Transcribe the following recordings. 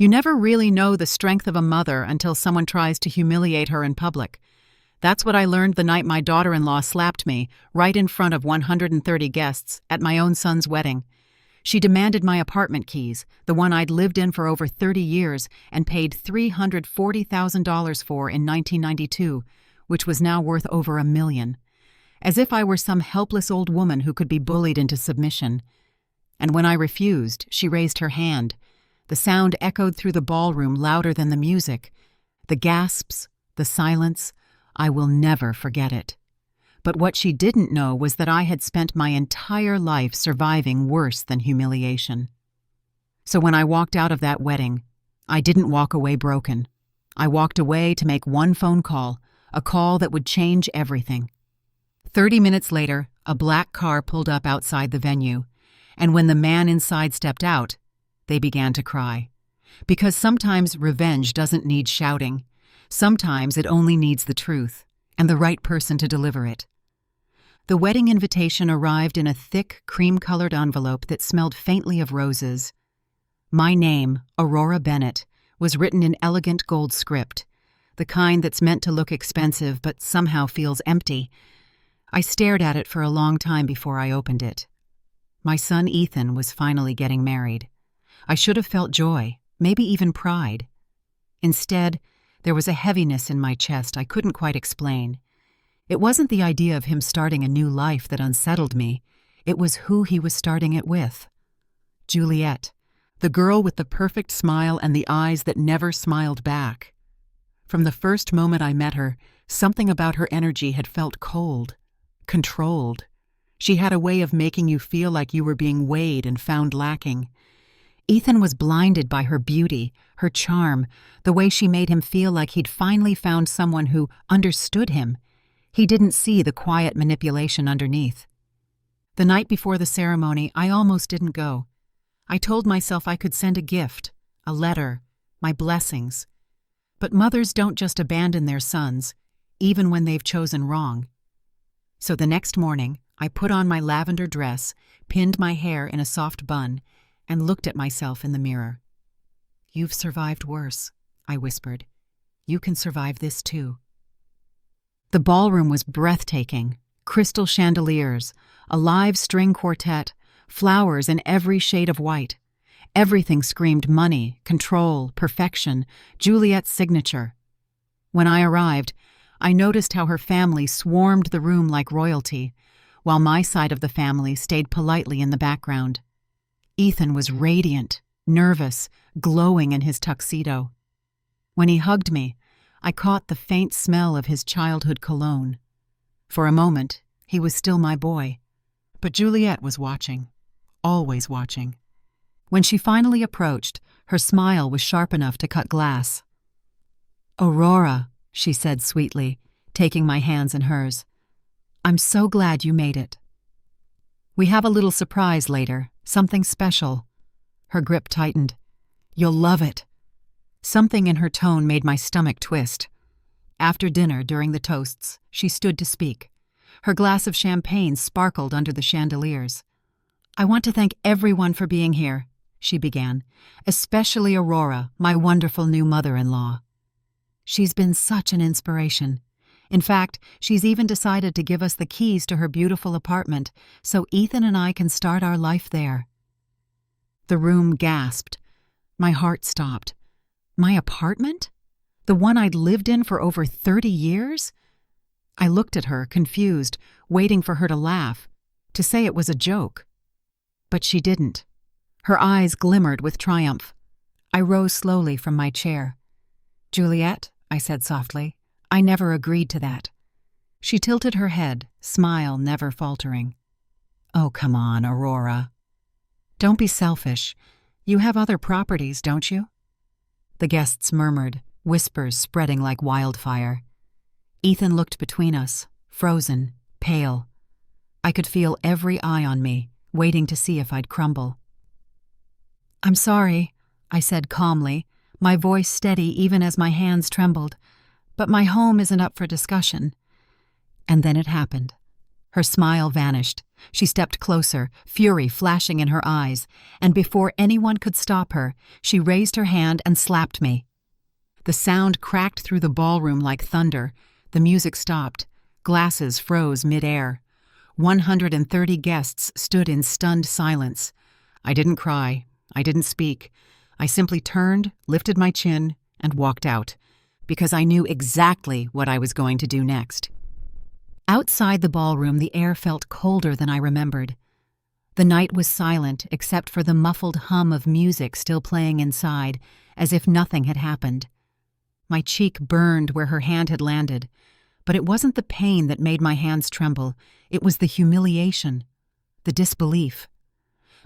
You never really know the strength of a mother until someone tries to humiliate her in public. That's what I learned the night my daughter-in-law slapped me right in front of 130 guests at my own son's wedding. She demanded my apartment keys, the one I'd lived in for over 30 years and paid $340,000 for in 1992, which was now worth over $1 million. As if I were some helpless old woman who could be bullied into submission. And when I refused, she raised her hand. The sound echoed through the ballroom louder than the music. The gasps, the silence, I will never forget it. But what she didn't know was that I had spent my entire life surviving worse than humiliation. So when I walked out of that wedding, I didn't walk away broken. I walked away to make one phone call, a call that would change everything. 30 minutes later, a black car pulled up outside the venue, and when the man inside stepped out, they began to cry. Because sometimes revenge doesn't need shouting. Sometimes it only needs the truth, and the right person to deliver it. The wedding invitation arrived in a thick, cream-colored envelope that smelled faintly of roses. My name, Aurora Bennett, was written in elegant gold script, the kind that's meant to look expensive but somehow feels empty. I stared at it for a long time before I opened it. My son Ethan was finally getting married. I should have felt joy, maybe even pride. Instead, there was a heaviness in my chest I couldn't quite explain. It wasn't the idea of him starting a new life that unsettled me. It was who he was starting it with. Juliet, the girl with the perfect smile and the eyes that never smiled back. From the first moment I met her, something about her energy had felt cold, controlled. She had a way of making you feel like you were being weighed and found lacking. Ethan was blinded by her beauty, her charm, the way she made him feel like he'd finally found someone who understood him. He didn't see the quiet manipulation underneath. The night before the ceremony, I almost didn't go. I told myself I could send a gift, a letter, my blessings. But mothers don't just abandon their sons, even when they've chosen wrong. So the next morning, I put on my lavender dress, pinned my hair in a soft bun, and looked at myself in the mirror. "You've survived worse," I whispered. "You can survive this too." The ballroom was breathtaking. Crystal chandeliers, a live string quartet, flowers in every shade of white. Everything screamed money, control, perfection, Juliet's signature. When I arrived, I noticed how her family swarmed the room like royalty, while my side of the family stayed politely in the background. Ethan was radiant, nervous, glowing in his tuxedo. When he hugged me, I caught the faint smell of his childhood cologne. For a moment, he was still my boy. But Juliet was watching, always watching. When she finally approached, her smile was sharp enough to cut glass. "Aurora," she said sweetly, taking my hands in hers. "I'm so glad you made it. We have a little surprise later, something special." Her grip tightened. "You'll love it." Something in her tone made my stomach twist. After dinner, during the toasts, she stood to speak. Her glass of champagne sparkled under the chandeliers. "I want to thank everyone for being here," she began, "especially Aurora, my wonderful new mother-in-law. She's been such an inspiration. In fact, she's even decided to give us the keys to her beautiful apartment so Ethan and I can start our life there." The room gasped. My heart stopped. My apartment? The one I'd lived in for over 30 years? I looked at her, confused, waiting for her to laugh, to say it was a joke. But she didn't. Her eyes glimmered with triumph. I rose slowly from my chair. "Juliet," I said softly, "I never agreed to that." She tilted her head, smile never faltering. "Oh, come on, Aurora. Don't be selfish. You have other properties, don't you?" The guests murmured, whispers spreading like wildfire. Ethan looked between us, frozen, pale. I could feel every eye on me, waiting to see if I'd crumble. "I'm sorry," I said calmly, my voice steady even as my hands trembled, "but my home isn't up for discussion." And then it happened. Her smile vanished. She stepped closer, fury flashing in her eyes, and before anyone could stop her, she raised her hand and slapped me. The sound cracked through the ballroom like thunder. The music stopped. Glasses froze mid-air. 130 guests stood in stunned silence. I didn't cry. I didn't speak. I simply turned, lifted my chin, and walked out, because I knew exactly what I was going to do next. Outside the ballroom, the air felt colder than I remembered. The night was silent except for the muffled hum of music still playing inside, as if nothing had happened. My cheek burned where her hand had landed, but it wasn't the pain that made my hands tremble. It was the humiliation, the disbelief.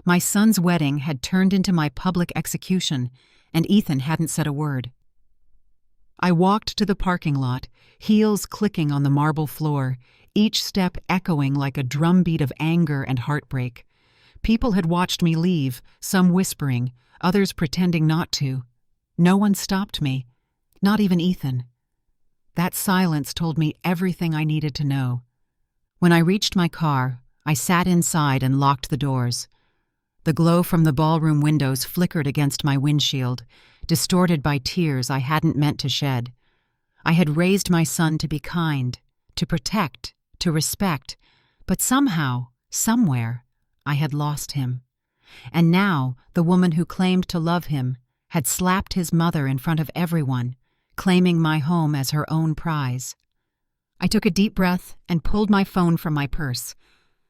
My son's wedding had turned into my public execution, and Ethan hadn't said a word. I walked to the parking lot, heels clicking on the marble floor, each step echoing like a drumbeat of anger and heartbreak. People had watched me leave, some whispering, others pretending not to. No one stopped me, not even Ethan. That silence told me everything I needed to know. When I reached my car, I sat inside and locked the doors. The glow from the ballroom windows flickered against my windshield, distorted by tears I hadn't meant to shed. I had raised my son to be kind, to protect, to respect, but somehow, somewhere, I had lost him. And now the woman who claimed to love him had slapped his mother in front of everyone, claiming my home as her own prize. I took a deep breath and pulled my phone from my purse.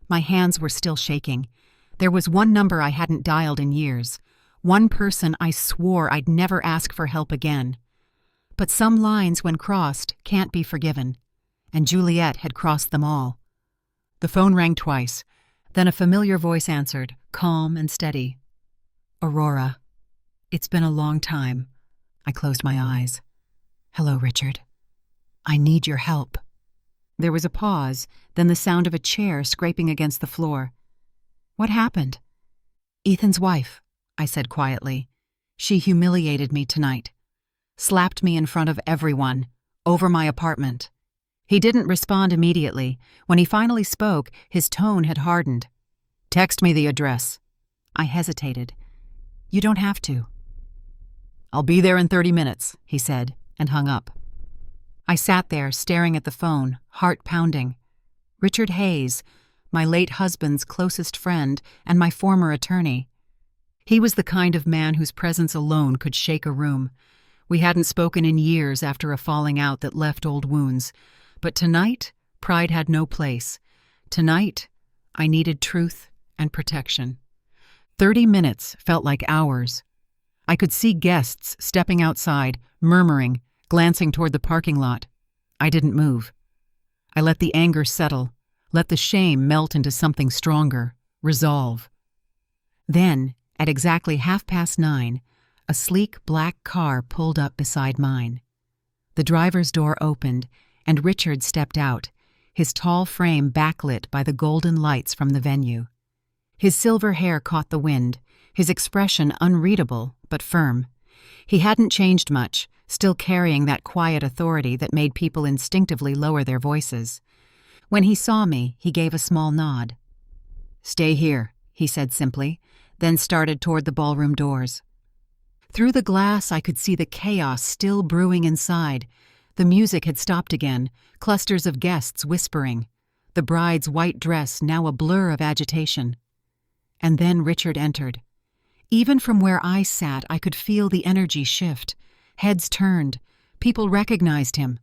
My hands were still shaking. There was one number I hadn't dialed in years, one person I swore I'd never ask for help again. But some lines, when crossed, can't be forgiven, and Juliet had crossed them all. The phone rang twice, then a familiar voice answered, calm and steady. "Aurora, it's been a long time." I closed my eyes. "Hello, Richard. I need your help." There was a pause, then the sound of a chair scraping against the floor. "What happened?" "Ethan's wife," I said quietly. "She humiliated me tonight. Slapped me in front of everyone, over my apartment." He didn't respond immediately. When he finally spoke, his tone had hardened. "Text me the address." I hesitated. "You don't have to." "I'll be there in 30 minutes, he said, and hung up. I sat there, staring at the phone, heart pounding. Richard Hayes, my late husband's closest friend and my former attorney. He was the kind of man whose presence alone could shake a room. We hadn't spoken in years after a falling out that left old wounds. But tonight, pride had no place. Tonight, I needed truth and protection. 30 minutes felt like hours. I could see guests stepping outside, murmuring, glancing toward the parking lot. I didn't move. I let the anger settle, let the shame melt into something stronger, resolve. Then, at exactly 9:30, a sleek black car pulled up beside mine. The driver's door opened, and Richard stepped out, his tall frame backlit by the golden lights from the venue. His silver hair caught the wind, his expression unreadable but firm. He hadn't changed much, still carrying that quiet authority that made people instinctively lower their voices. When he saw me, he gave a small nod. "Stay here," he said simply, then started toward the ballroom doors. Through the glass, I could see the chaos still brewing inside. The music had stopped again, clusters of guests whispering, the bride's white dress now a blur of agitation. And then Richard entered. Even from where I sat, I could feel the energy shift. Heads turned. People recognized him.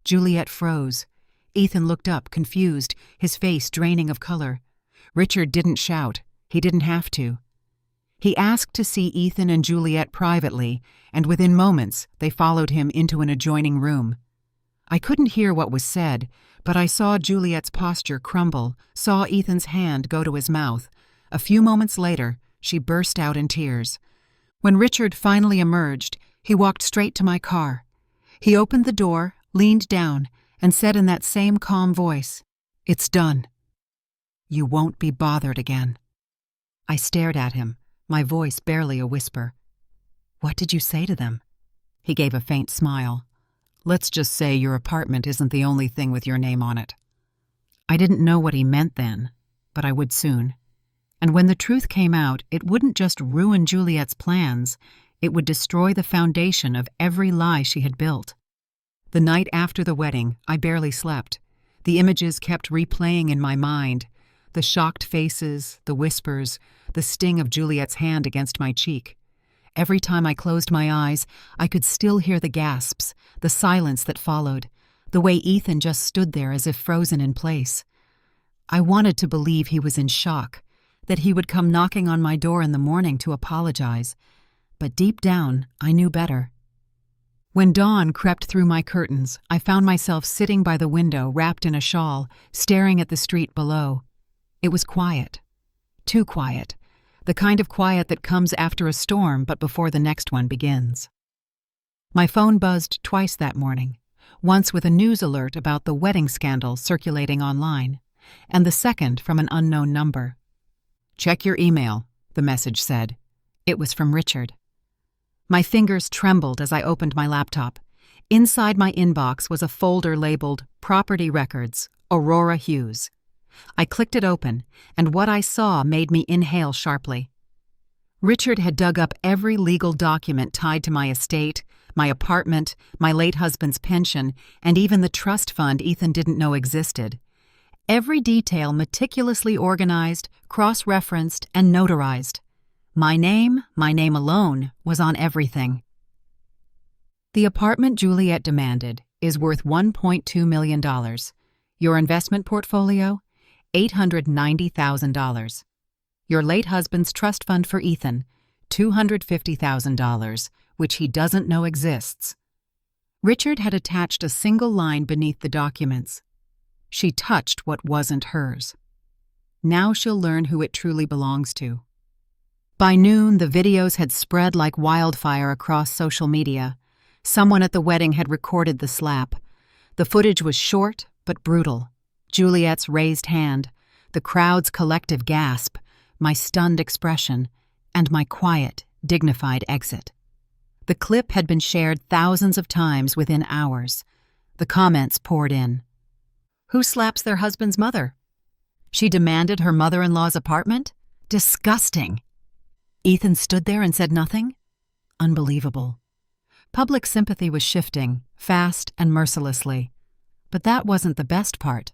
Juliet froze. Ethan looked up, confused, his face draining of color. Richard didn't shout. He didn't have to. He asked to see Ethan and Juliet privately, and within moments they followed him into an adjoining room. I couldn't hear what was said, but I saw Juliet's posture crumble, saw Ethan's hand go to his mouth. A few moments later, she burst out in tears. When Richard finally emerged, he walked straight to my car. He opened the door, leaned down, and said in that same calm voice, "It's done. You won't be bothered again." I stared at him, my voice barely a whisper. "What did you say to them?" He gave a faint smile. "Let's just say your apartment isn't the only thing with your name on it." I didn't know what he meant then, but I would soon. And when the truth came out, it wouldn't just ruin Juliet's plans, it would destroy the foundation of every lie she had built. The night after the wedding, I barely slept. The images kept replaying in my mind. The shocked faces, the whispers, the sting of Juliet's hand against my cheek. Every time I closed my eyes, I could still hear the gasps, the silence that followed, the way Ethan just stood there as if frozen in place. I wanted to believe he was in shock, that he would come knocking on my door in the morning to apologize. But deep down, I knew better. When dawn crept through my curtains, I found myself sitting by the window wrapped in a shawl, staring at the street below. It was quiet. Too quiet. The kind of quiet that comes after a storm but before the next one begins. My phone buzzed twice that morning, once with a news alert about the wedding scandal circulating online, and the second from an unknown number. "Check your email," the message said. It was from Richard. My fingers trembled as I opened my laptop. Inside my inbox was a folder labeled Property Records, Aurora Hughes. I clicked it open, and what I saw made me inhale sharply. Richard had dug up every legal document tied to my estate, my apartment, my late husband's pension, and even the trust fund Ethan didn't know existed. Every detail meticulously organized, cross-referenced, and notarized. My name alone, was on everything. The apartment Juliet demanded is worth $1.2 million. Your investment portfolio? $890,000. Your late husband's trust fund for Ethan? $250,000, which he doesn't know exists. Richard had attached a single line beneath the documents. She touched what wasn't hers. Now she'll learn who it truly belongs to. By noon, the videos had spread like wildfire across social media. Someone at the wedding had recorded the slap. The footage was short but brutal. Juliet's raised hand, the crowd's collective gasp, my stunned expression, and my quiet, dignified exit. The clip had been shared thousands of times within hours. The comments poured in. Who slaps their husband's mother? She demanded her mother-in-law's apartment? Disgusting. Ethan stood there and said nothing? Unbelievable. Public sympathy was shifting, fast and mercilessly. But that wasn't the best part.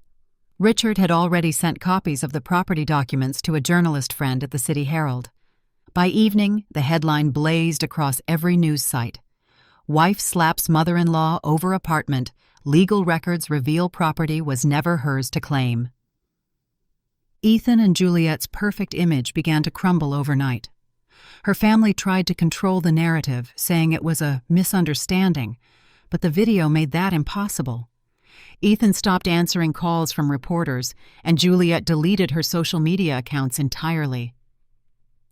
Richard had already sent copies of the property documents to a journalist friend at the City Herald. By evening, the headline blazed across every news site. Wife slaps mother-in-law over apartment. Legal records reveal property was never hers to claim. Ethan and Juliet's perfect image began to crumble overnight. Her family tried to control the narrative, saying it was a misunderstanding, but the video made that impossible. Ethan stopped answering calls from reporters, and Juliet deleted her social media accounts entirely.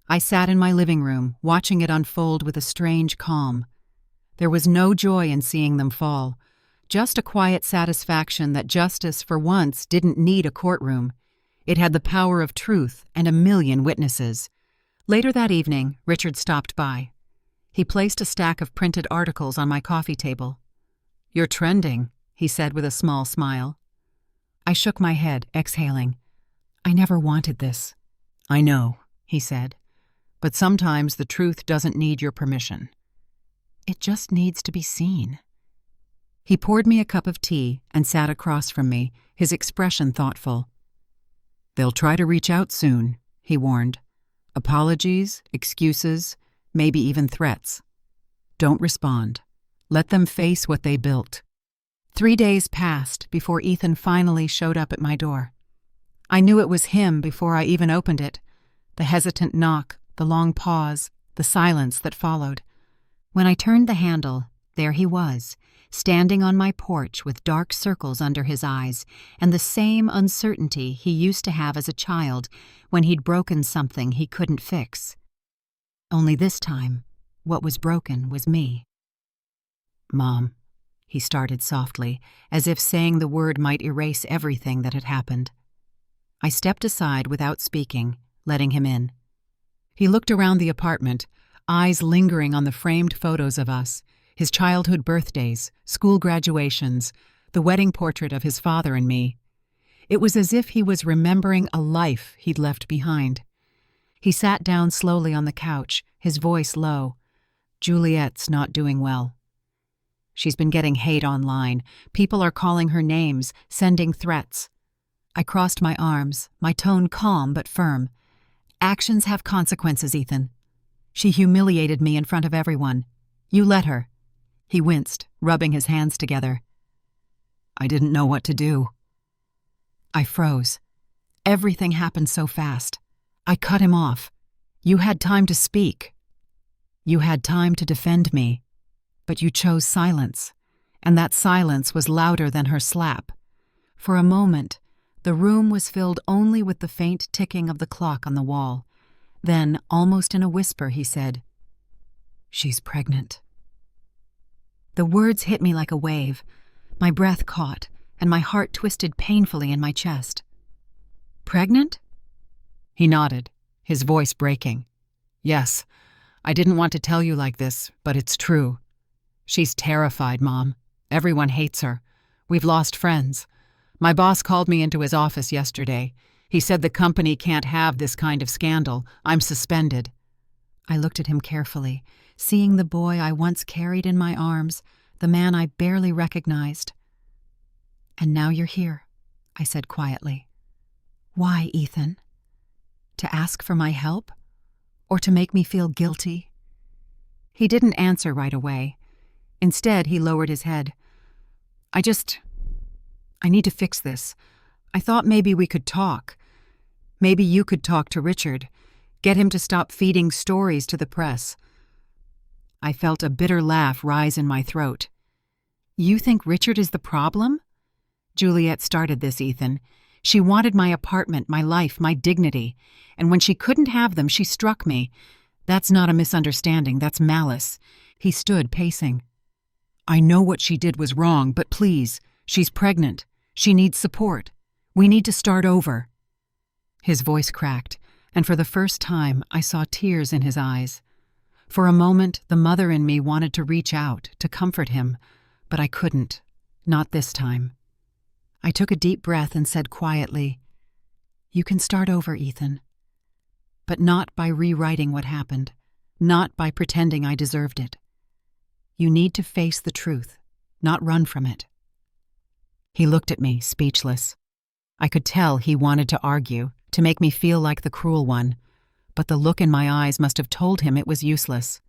I sat in my living room, watching it unfold with a strange calm. There was no joy in seeing them fall, just a quiet satisfaction that justice, for once, didn't need a courtroom. It had the power of truth and a million witnesses. Later that evening, Richard stopped by. He placed a stack of printed articles on my coffee table. "You're trending," he said with a small smile. I shook my head, exhaling. I never wanted this. "I know," he said, "but sometimes the truth doesn't need your permission. It just needs to be seen." He poured me a cup of tea and sat across from me, his expression thoughtful. "They'll try to reach out soon," he warned. "Apologies, excuses, maybe even threats. Don't respond. Let them face what they built." 3 days passed before Ethan finally showed up at my door. I knew it was him before I even opened it. The hesitant knock, the long pause, the silence that followed. When I turned the handle, there he was, standing on my porch with dark circles under his eyes and the same uncertainty he used to have as a child when he'd broken something he couldn't fix. Only this time, what was broken was me. "Mom," he started softly, as if saying the word might erase everything that had happened. I stepped aside without speaking, letting him in. He looked around the apartment, eyes lingering on the framed photos of us, his childhood birthdays, school graduations, the wedding portrait of his father and me. It was as if he was remembering a life he'd left behind. He sat down slowly on the couch, his voice low. Juliet's not doing well. She's been getting hate online. People are calling her names, sending threats. I crossed my arms, my tone calm but firm. Actions have consequences, Ethan. She humiliated me in front of everyone. You let her. He winced, rubbing his hands together. I didn't know what to do. I froze. Everything happened so fast. I cut him off. You had time to speak. You had time to defend me. But you chose silence, and that silence was louder than her slap. For a moment, the room was filled only with the faint ticking of the clock on the wall. Then, almost in a whisper, he said, "She's pregnant." The words hit me like a wave. My breath caught, and my heart twisted painfully in my chest. "Pregnant?" He nodded, his voice breaking. "Yes, I didn't want to tell you like this, but it's true. She's terrified, Mom. Everyone hates her. We've lost friends. My boss called me into his office yesterday. He said the company can't have this kind of scandal. I'm suspended." I looked at him carefully, seeing the boy I once carried in my arms, the man I barely recognized. "And now you're here," I said quietly. "Why, Ethan? To ask for my help? Or to make me feel guilty?" He didn't answer right away. Instead, he lowered his head. I need to fix this. I thought maybe we could talk. Maybe you could talk to Richard. Get him to stop feeding stories to the press." I felt a bitter laugh rise in my throat. "You think Richard is the problem?" "Juliet started this, Ethan. She wanted my apartment, my life, my dignity. And when she couldn't have them, she struck me. That's not a misunderstanding, that's malice." He stood pacing. "I know what she did was wrong, but please, she's pregnant. She needs support. We need to start over." His voice cracked, and for the first time I saw tears in his eyes. For a moment, the mother in me wanted to reach out, to comfort him, but I couldn't. Not this time. I took a deep breath and said quietly, "You can start over, Ethan. But not by rewriting what happened, not by pretending I deserved it. You need to face the truth, not run from it." He looked at me, speechless. I could tell he wanted to argue, to make me feel like the cruel one, but the look in my eyes must have told him it was useless.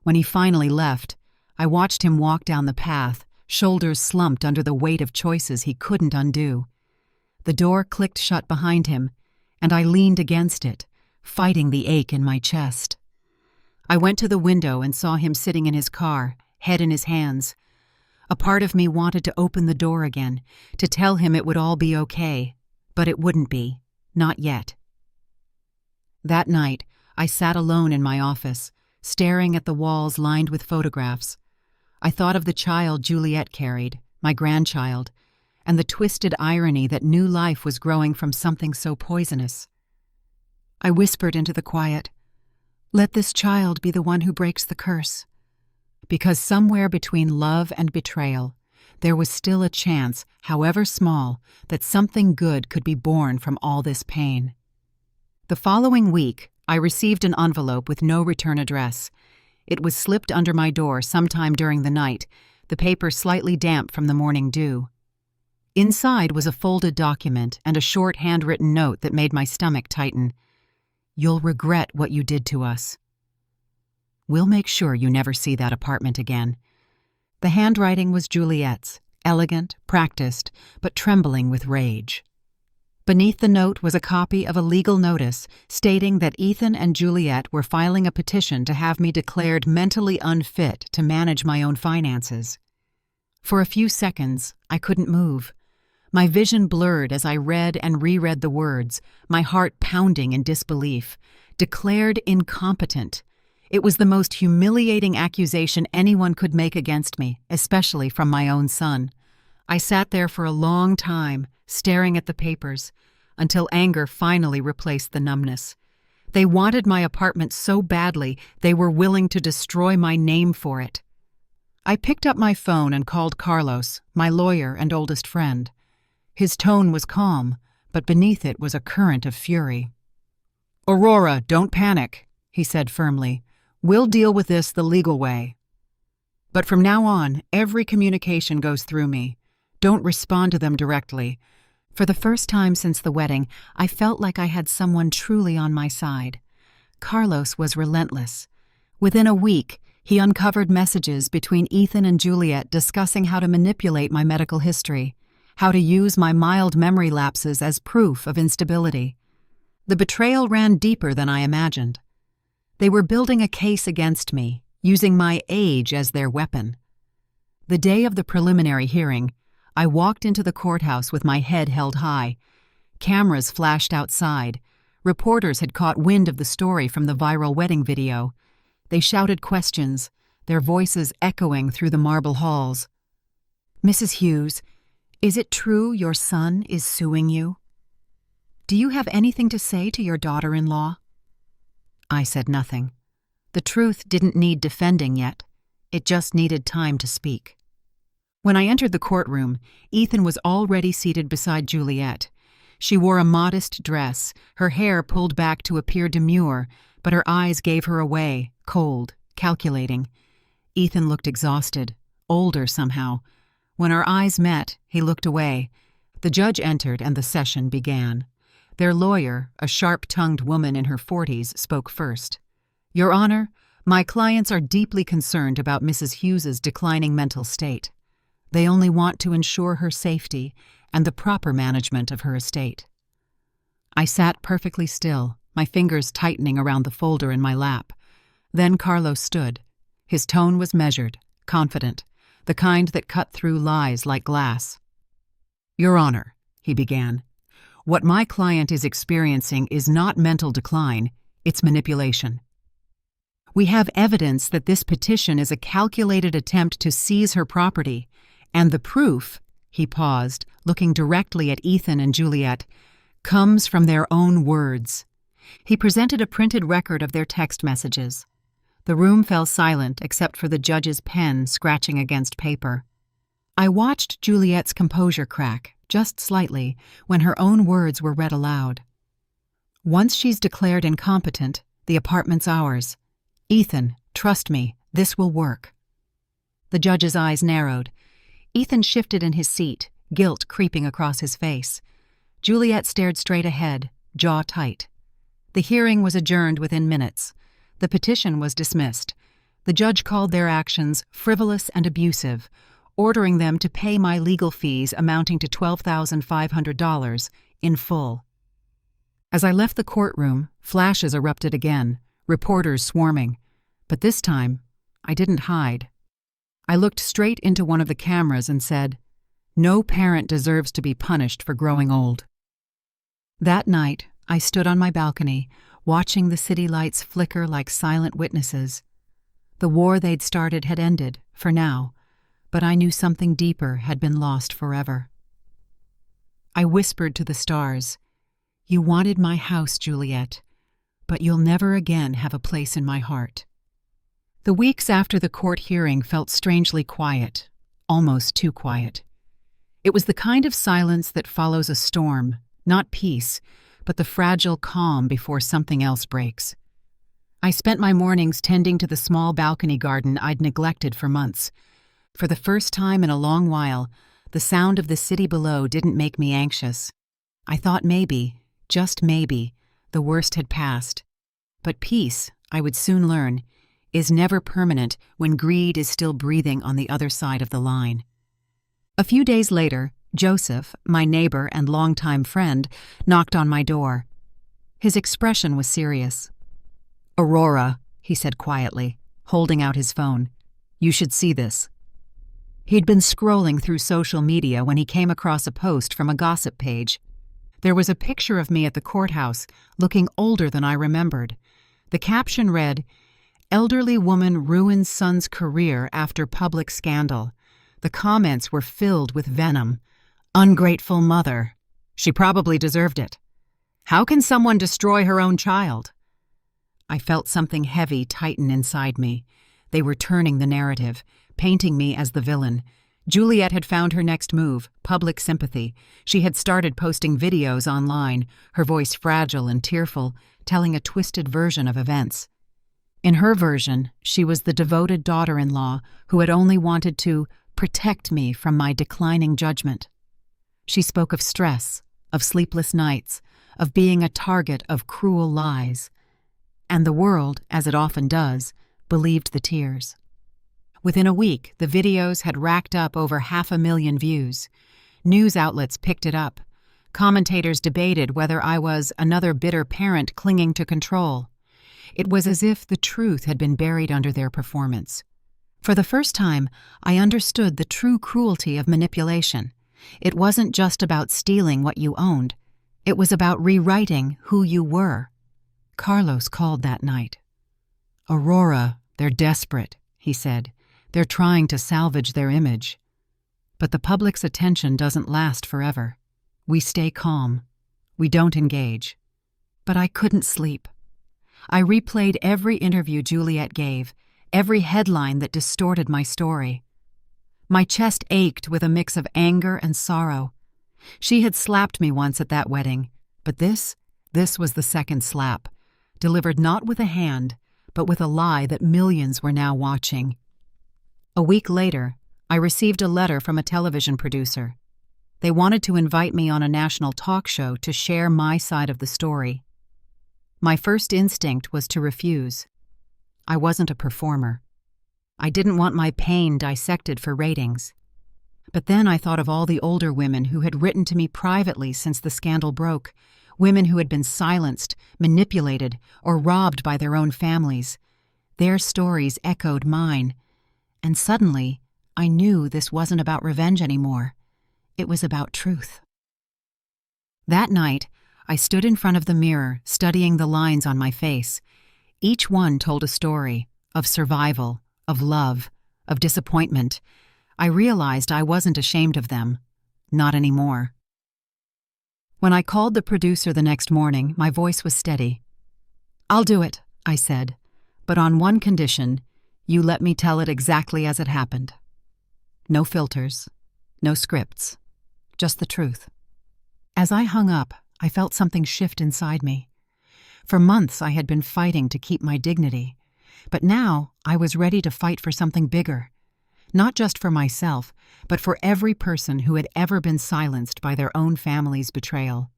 When he finally left, I watched him walk down the path, shoulders slumped under the weight of choices he couldn't undo. The door clicked shut behind him, and I leaned against it, fighting the ache in my chest. I went to the window and saw him sitting in his car, head in his hands. A part of me wanted to open the door again, to tell him it would all be okay, but it wouldn't be, not yet. That night, I sat alone in my office, staring at the walls lined with photographs. I thought of the child Juliet carried, my grandchild, and the twisted irony that new life was growing from something so poisonous. I whispered into the quiet, "Let this child be the one who breaks the curse." Because somewhere between love and betrayal, there was still a chance, however small, that something good could be born from all this pain. The following week, I received an envelope with no return address. It was slipped under my door sometime during the night, the paper slightly damp from the morning dew. Inside was a folded document and a short handwritten note that made my stomach tighten. "You'll regret what you did to us. We'll make sure you never see that apartment again." The handwriting was Juliet's, elegant, practiced, but trembling with rage. Beneath the note was a copy of a legal notice stating that Ethan and Juliet were filing a petition to have me declared mentally unfit to manage my own finances. For a few seconds, I couldn't move. My vision blurred as I read and reread the words, my heart pounding in disbelief. Declared incompetent. It was the most humiliating accusation anyone could make against me, especially from my own son. I sat there for a long time, staring at the papers, until anger finally replaced the numbness. They wanted my apartment so badly, they were willing to destroy my name for it. I picked up my phone and called Carlos, my lawyer and oldest friend. His tone was calm, but beneath it was a current of fury. "Aurora, don't panic," he said firmly. "We'll deal with this the legal way. But from now on, every communication goes through me. Don't respond to them directly." For the first time since the wedding, I felt like I had someone truly on my side. Carlos was relentless. Within a week, he uncovered messages between Ethan and Juliet discussing how to manipulate my medical history, how to use my mild memory lapses as proof of instability. The betrayal ran deeper than I imagined. They were building a case against me, using my age as their weapon. The day of the preliminary hearing, I walked into the courthouse with my head held high. Cameras flashed outside. Reporters had caught wind of the story from the viral wedding video. They shouted questions, their voices echoing through the marble halls. "Mrs. Hughes, is it true your son is suing you? Do you have anything to say to your daughter-in-law?" I said nothing. The truth didn't need defending yet. It just needed time to speak. When I entered the courtroom, Ethan was already seated beside Juliet. She wore a modest dress, her hair pulled back to appear demure, but her eyes gave her away, cold, calculating. Ethan looked exhausted, older somehow. When our eyes met, he looked away. The judge entered and the session began. Their lawyer, a sharp-tongued woman in her 40s, spoke first. "Your Honor, my clients are deeply concerned about Mrs. Hughes's declining mental state. They only want to ensure her safety and the proper management of her estate." I sat perfectly still, my fingers tightening around the folder in my lap. Then Carlos stood. His tone was measured, confident, the kind that cut through lies like glass. "Your Honor," he began, "what my client is experiencing is not mental decline, it's manipulation. We have evidence that this petition is a calculated attempt to seize her property, and the proof," he paused, looking directly at Ethan and Juliet, "comes from their own words." He presented a printed record of their text messages. The room fell silent except for the judge's pen scratching against paper. I watched Juliet's composure crack, just slightly, when her own words were read aloud. "Once she's declared incompetent, the apartment's ours. Ethan, trust me, this will work." The judge's eyes narrowed. Ethan shifted in his seat, guilt creeping across his face. Juliet stared straight ahead, jaw tight. The hearing was adjourned within minutes. The petition was dismissed. The judge called their actions frivolous and abusive, ordering them to pay my legal fees amounting to $12,500 in full. As I left the courtroom, flashes erupted again, reporters swarming. But this time, I didn't hide. I looked straight into one of the cameras and said, "No parent deserves to be punished for growing old." That night, I stood on my balcony, watching the city lights flicker like silent witnesses. The war they'd started had ended, for now, but I knew something deeper had been lost forever. I whispered to the stars, "You wanted my house, Juliet, but you'll never again have a place in my heart." The weeks after the court hearing felt strangely quiet, almost too quiet. It was the kind of silence that follows a storm, not peace, but the fragile calm before something else breaks. I spent my mornings tending to the small balcony garden I'd neglected for months. For the first time in a long while, the sound of the city below didn't make me anxious. I thought maybe, just maybe, the worst had passed. But peace, I would soon learn, is never permanent when greed is still breathing on the other side of the line. A few days later, Joseph, my neighbor and longtime friend, knocked on my door. His expression was serious. "Aurora," he said quietly, holding out his phone. "You should see this." He'd been scrolling through social media when he came across a post from a gossip page. There was a picture of me at the courthouse, looking older than I remembered. The caption read, "Elderly woman ruins son's career after public scandal." The comments were filled with venom. "Ungrateful mother. She probably deserved it. How can someone destroy her own child?" I felt something heavy tighten inside me. They were turning the narrative, painting me as the villain. Juliet had found her next move, public sympathy. She had started posting videos online, her voice fragile and tearful, telling a twisted version of events. In her version, she was the devoted daughter-in-law who had only wanted to protect me from my declining judgment. She spoke of stress, of sleepless nights, of being a target of cruel lies. And the world, as it often does, believed the tears. Within a week, the videos had racked up over 500,000 views. News outlets picked it up. Commentators debated whether I was another bitter parent clinging to control. It was as if the truth had been buried under their performance. For the first time, I understood the true cruelty of manipulation. It wasn't just about stealing what you owned. It was about rewriting who you were. Carlos called that night. "Aurora, they're desperate," he said. "They're trying to salvage their image. But the public's attention doesn't last forever. We stay calm. We don't engage." But I couldn't sleep. I replayed every interview Juliet gave, every headline that distorted my story. My chest ached with a mix of anger and sorrow. She had slapped me once at that wedding, but this was the second slap, delivered not with a hand, but with a lie that millions were now watching. A week later, I received a letter from a television producer. They wanted to invite me on a national talk show to share my side of the story. My first instinct was to refuse. I wasn't a performer. I didn't want my pain dissected for ratings. But then I thought of all the older women who had written to me privately since the scandal broke, women who had been silenced, manipulated, or robbed by their own families. Their stories echoed mine. And suddenly, I knew this wasn't about revenge anymore. It was about truth. That night, I stood in front of the mirror, studying the lines on my face. Each one told a story of survival, of love, of disappointment. I realized I wasn't ashamed of them. Not anymore. When I called the producer the next morning, my voice was steady. "I'll do it," I said, "but on one condition, you let me tell it exactly as it happened. No filters, no scripts, just the truth." As I hung up, I felt something shift inside me. For months I had been fighting to keep my dignity, but now I was ready to fight for something bigger. Not just for myself, but for every person who had ever been silenced by their own family's betrayal.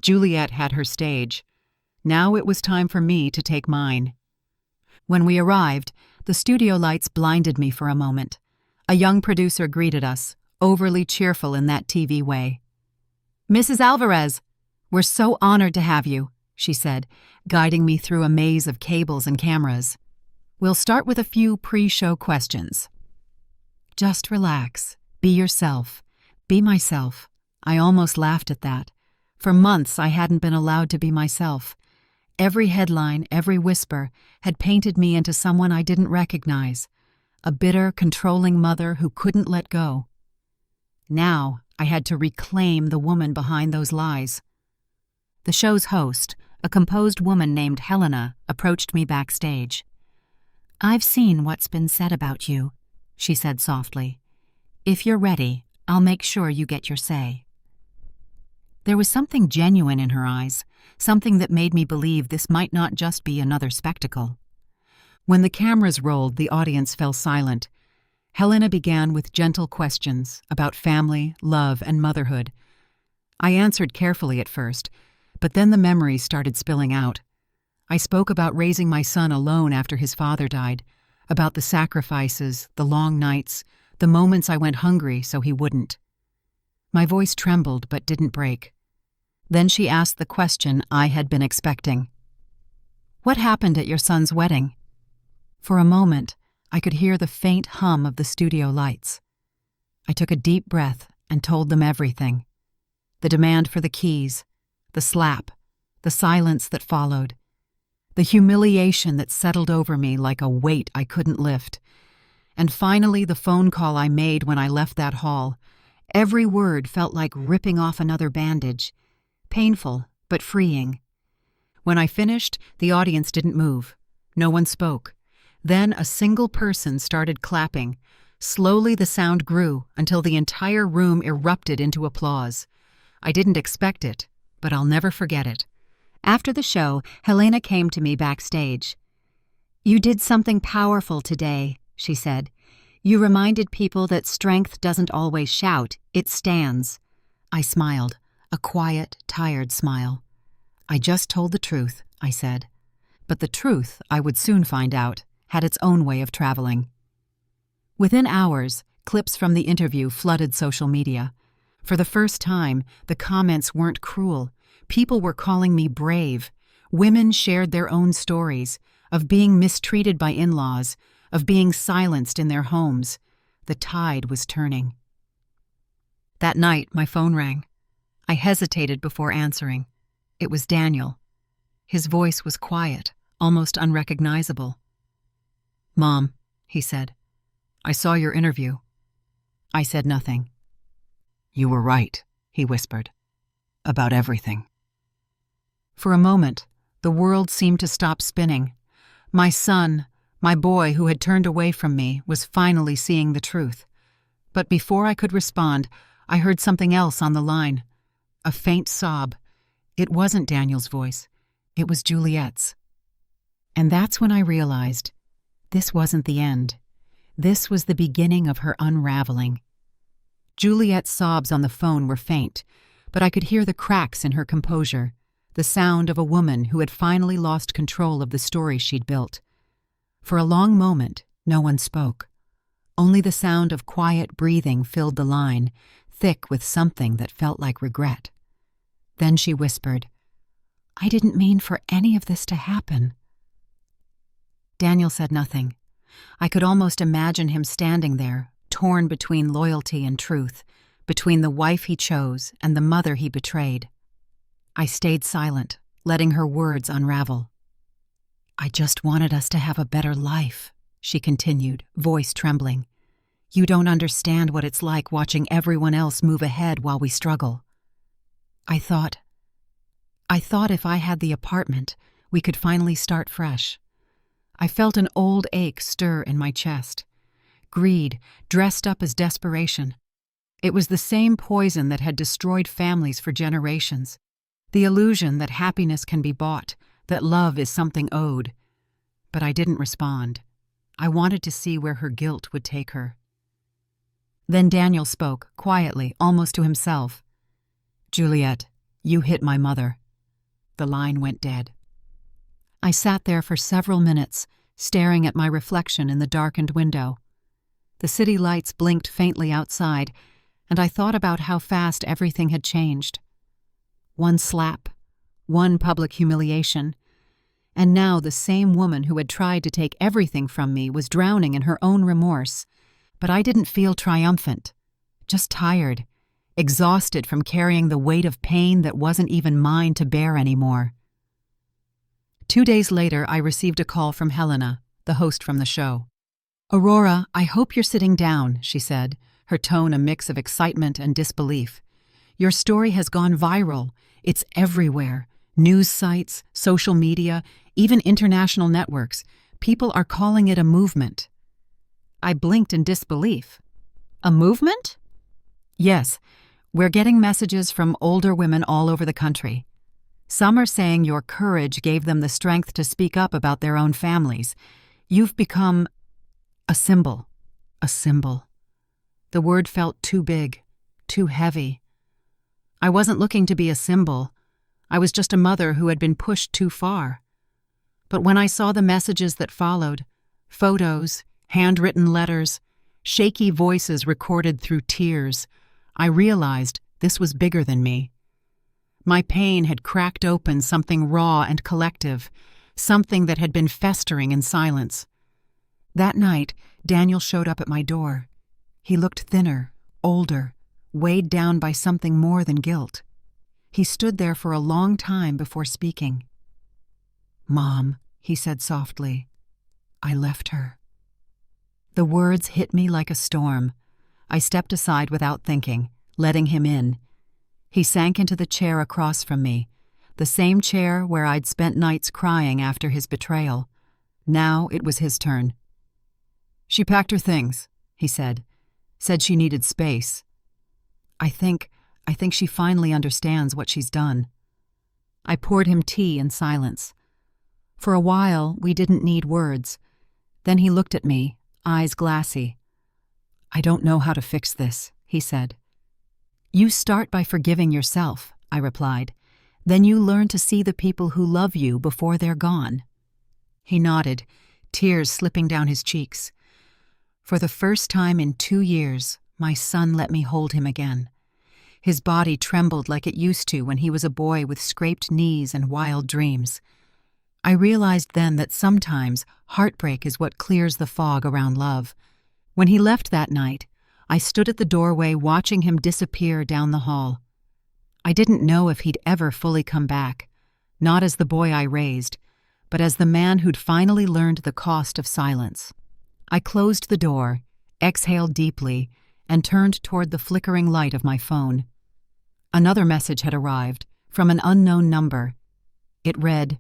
Juliet had her stage. Now it was time for me to take mine. When we arrived, the studio lights blinded me for a moment. A young producer greeted us, overly cheerful in that TV way. "Mrs. Alvarez, we're so honored to have you," she said, guiding me through a maze of cables and cameras. "We'll start with a few pre-show questions." "Just relax. Be yourself. Be myself." I almost laughed at that. For months I hadn't been allowed to be myself. Every headline, every whisper, had painted me into someone I didn't recognize. A bitter, controlling mother who couldn't let go. Now I had to reclaim the woman behind those lies. The show's host, a composed woman named Helena, approached me backstage. "I've seen what's been said about you," she said softly. "If you're ready, I'll make sure you get your say." There was something genuine in her eyes, something that made me believe this might not just be another spectacle. When the cameras rolled, the audience fell silent. Helena began with gentle questions about family, love, and motherhood. I answered carefully at first, but then the memories started spilling out. I spoke about raising my son alone after his father died, about the sacrifices, the long nights, the moments I went hungry so he wouldn't. My voice trembled but didn't break. Then she asked the question I had been expecting. "What happened at your son's wedding?" For a moment, I could hear the faint hum of the studio lights. I took a deep breath and told them everything. The demand for the keys, the slap, the silence that followed, the humiliation that settled over me like a weight I couldn't lift, and finally the phone call I made when I left that hall. Every word felt like ripping off another bandage, painful but freeing. When I finished, the audience didn't move. No one spoke. Then a single person started clapping, Slowly the sound grew until the entire room erupted into applause. I didn't expect it, but I'll never forget it. After the show, Helena came to me backstage. "You did something powerful today," she said. "You reminded people that strength doesn't always shout, it stands." I smiled, a quiet, tired smile. "I just told the truth," I said. But the truth, I would soon find out, had its own way of traveling. Within hours, clips from the interview flooded social media. For the first time, the comments weren't cruel. People were calling me brave. Women shared their own stories of being mistreated by in-laws, of being silenced in their homes. The tide was turning. That night, my phone rang. I hesitated before answering. It was Daniel. His voice was quiet, almost unrecognizable. "Mom," he said, "I saw your interview." I said nothing. "You were right," he whispered, "about everything." For a moment, the world seemed to stop spinning. My son, my boy who had turned away from me, was finally seeing the truth. But before I could respond, I heard something else on the line. A faint sob. It wasn't Daniel's voice. It was Juliet's. And that's when I realized this wasn't the end. This was the beginning of her unraveling. Juliet's sobs on the phone were faint, but I could hear the cracks in her composure, the sound of a woman who had finally lost control of the story she'd built. For a long moment, no one spoke. Only the sound of quiet breathing filled the line, thick with something that felt like regret. Then she whispered, "I didn't mean for any of this to happen." Daniel said nothing. I could almost imagine him standing there, torn between loyalty and truth, between the wife he chose and the mother he betrayed. I stayed silent, letting her words unravel. "I just wanted us to have a better life," she continued, voice trembling. "You don't understand what it's like watching everyone else move ahead while we struggle." I thought if I had the apartment, we could finally start fresh. I felt an old ache stir in my chest. Greed, dressed up as desperation. It was the same poison that had destroyed families for generations. The illusion that happiness can be bought, that love is something owed. But I didn't respond. I wanted to see where her guilt would take her. Then Daniel spoke, quietly, almost to himself. "Juliet, you hit my mother." The line went dead. I sat there for several minutes, staring at my reflection in the darkened window. The city lights blinked faintly outside, and I thought about how fast everything had changed. One slap, one public humiliation, and now the same woman who had tried to take everything from me was drowning in her own remorse. But I didn't feel triumphant, just tired, exhausted from carrying the weight of pain that wasn't even mine to bear anymore. 2 days later, I received a call from Helena, the host from the show. "Aurora, I hope you're sitting down," she said, her tone a mix of excitement and disbelief. "Your story has gone viral. It's everywhere. News sites, social media, even international networks. People are calling it a movement." I blinked in disbelief. "A movement?" "Yes. We're getting messages from older women all over the country. Some are saying your courage gave them the strength to speak up about their own families. You've become a symbol." A symbol. The word felt too big, too heavy. I wasn't looking to be a symbol. I was just a mother who had been pushed too far. But when I saw the messages that followed, photos, handwritten letters, shaky voices recorded through tears, I realized this was bigger than me. My pain had cracked open something raw and collective, something that had been festering in silence. That night, Daniel showed up at my door. He looked thinner, older, weighed down by something more than guilt. He stood there for a long time before speaking. "Mom," he said softly, "I left her." The words hit me like a storm. I stepped aside without thinking, letting him in. He sank into the chair across from me, the same chair where I'd spent nights crying after his betrayal. Now it was his turn. "She packed her things," he said. Said she needed space. I think she finally understands what she's done. I poured him tea in silence. For a while, we didn't need words. Then he looked at me, eyes glassy. I don't know how to fix this, he said. You start by forgiving yourself, I replied. Then you learn to see the people who love you before they're gone. He nodded, tears slipping down his cheeks. For the first time in 2 years, my son let me hold him again. His body trembled like it used to when he was a boy with scraped knees and wild dreams. I realized then that sometimes heartbreak is what clears the fog around love. When he left that night, I stood at the doorway watching him disappear down the hall. I didn't know if he'd ever fully come back, not as the boy I raised, but as the man who'd finally learned the cost of silence. I closed the door, exhaled deeply, and turned toward the flickering light of my phone. Another message had arrived, from an unknown number. It read,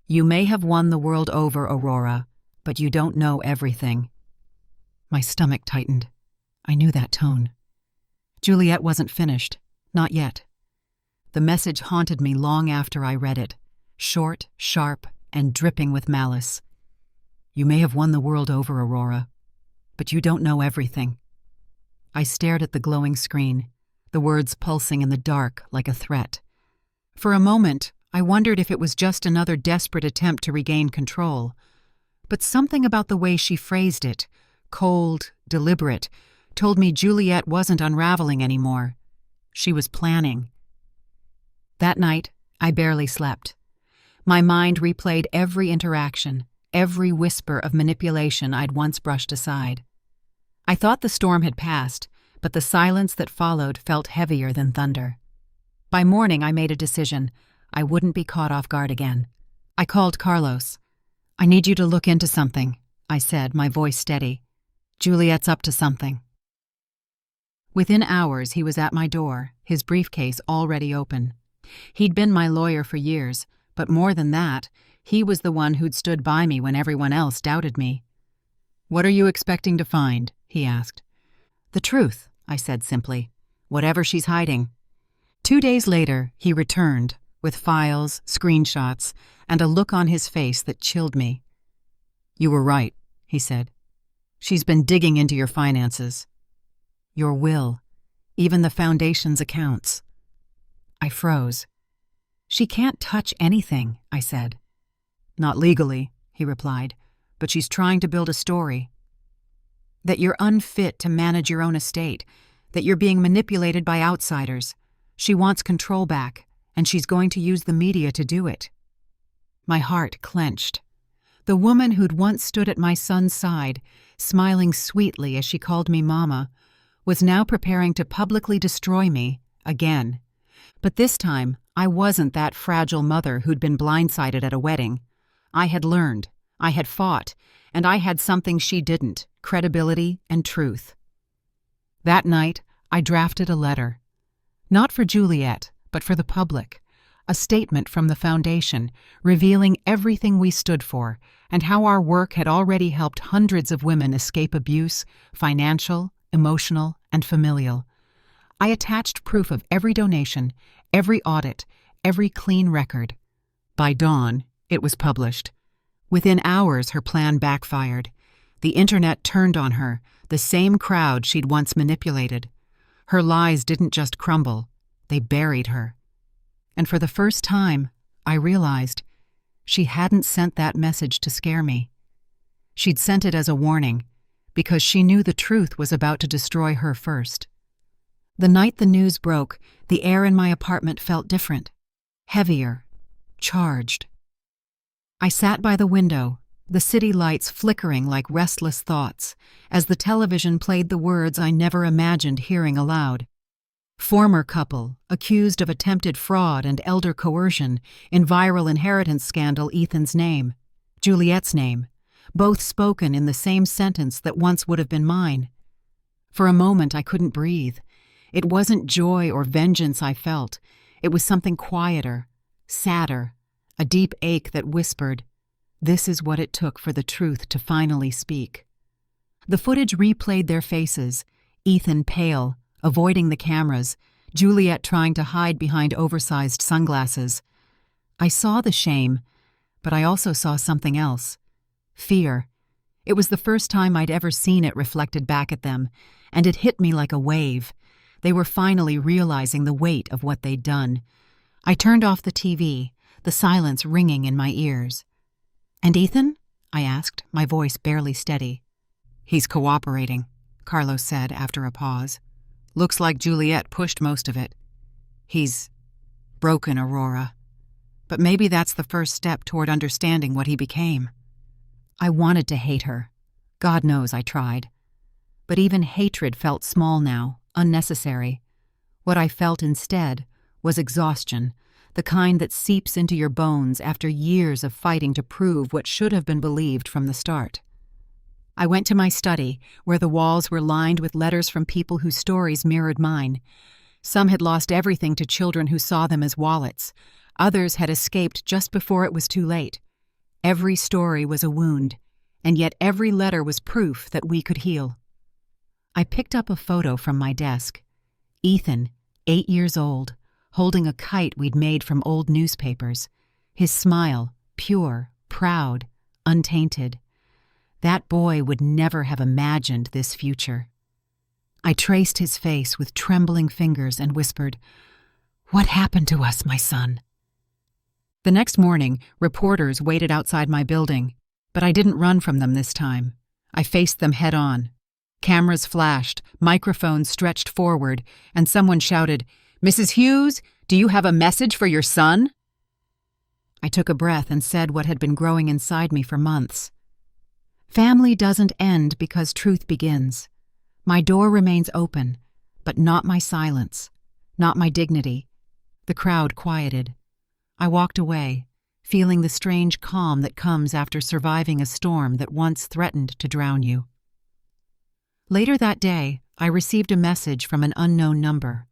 "You may have won the world over, Aurora, but you don't know everything." My stomach tightened. I knew that tone. Juliet wasn't finished. Not yet. The message haunted me long after I read it, short, sharp, and dripping with malice. You may have won the world over, Aurora, but you don't know everything. I stared at the glowing screen, the words pulsing in the dark like a threat. For a moment, I wondered if it was just another desperate attempt to regain control. But something about the way she phrased it, cold, deliberate, told me Juliet wasn't unraveling anymore. She was planning. That night, I barely slept. My mind replayed every interaction, every whisper of manipulation I'd once brushed aside. I thought the storm had passed, but the silence that followed felt heavier than thunder. By morning, I made a decision. I wouldn't be caught off guard again. I called Carlos. I need you to look into something, I said, my voice steady. Juliet's up to something. Within hours, he was at my door, his briefcase already open. He'd been my lawyer for years, but more than that, he was the one who'd stood by me when everyone else doubted me. What are you expecting to find? He asked. The truth, I said simply. Whatever she's hiding. 2 days later, he returned, with files, screenshots, and a look on his face that chilled me. You were right, he said. She's been digging into your finances. Your will, even the foundation's accounts. I froze. She can't touch anything, I said. Not legally, he replied, but she's trying to build a story. That you're unfit to manage your own estate, that you're being manipulated by outsiders. She wants control back, and she's going to use the media to do it. My heart clenched. The woman who'd once stood at my son's side, smiling sweetly as she called me Mama, was now preparing to publicly destroy me again. But this time, I wasn't that fragile mother who'd been blindsided at a wedding. I had learned, I had fought, and I had something she didn't, credibility and truth. That night, I drafted a letter. Not for Juliet, but for the public. A statement from the foundation, revealing everything we stood for and how our work had already helped hundreds of women escape abuse, financial, emotional, and familial. I attached proof of every donation, every audit, every clean record. By dawn, it was published. Within hours, her plan backfired. The internet turned on her, the same crowd she'd once manipulated. Her lies didn't just crumble, they buried her. And for the first time, I realized she hadn't sent that message to scare me. She'd sent it as a warning, because she knew the truth was about to destroy her first. The night the news broke, the air in my apartment felt different, heavier, charged. I sat by the window, the city lights flickering like restless thoughts, as the television played the words I never imagined hearing aloud. Former couple, accused of attempted fraud and elder coercion in viral inheritance scandal Ethan's name, Juliet's name, both spoken in the same sentence that once would have been mine. For a moment I couldn't breathe. It wasn't joy or vengeance I felt. It was something quieter, sadder, a deep ache that whispered, this is what it took for the truth to finally speak. The footage replayed their faces, Ethan pale, avoiding the cameras, Juliet trying to hide behind oversized sunglasses. I saw the shame, but I also saw something else. Fear. It was the first time I'd ever seen it reflected back at them, and it hit me like a wave. They were finally realizing the weight of what they'd done. I turned off the TV, the silence ringing in my ears. "And Ethan?" I asked, my voice barely steady. "He's cooperating," Carlos said after a pause. "Looks like Juliet pushed most of it. He's broken Aurora. But maybe that's the first step toward understanding what he became." I wanted to hate her. God knows I tried. But even hatred felt small now, unnecessary. What I felt instead was exhaustion, the kind that seeps into your bones after years of fighting to prove what should have been believed from the start. I went to my study, where the walls were lined with letters from people whose stories mirrored mine. Some had lost everything to children who saw them as wallets. Others had escaped just before it was too late. Every story was a wound, and yet every letter was proof that we could heal. I picked up a photo from my desk. Ethan, 8 years old, holding a kite we'd made from old newspapers. His smile, pure, proud, untainted. That boy would never have imagined this future. I traced his face with trembling fingers and whispered, "What happened to us, my son?" The next morning, reporters waited outside my building, but I didn't run from them this time. I faced them head on. Cameras flashed, microphones stretched forward, and someone shouted, "Mrs. Hughes, do you have a message for your son?" I took a breath and said what had been growing inside me for months. Family doesn't end because truth begins. My door remains open, but not my silence, not my dignity. The crowd quieted. I walked away, feeling the strange calm that comes after surviving a storm that once threatened to drown you. Later that day, I received a message from an unknown number.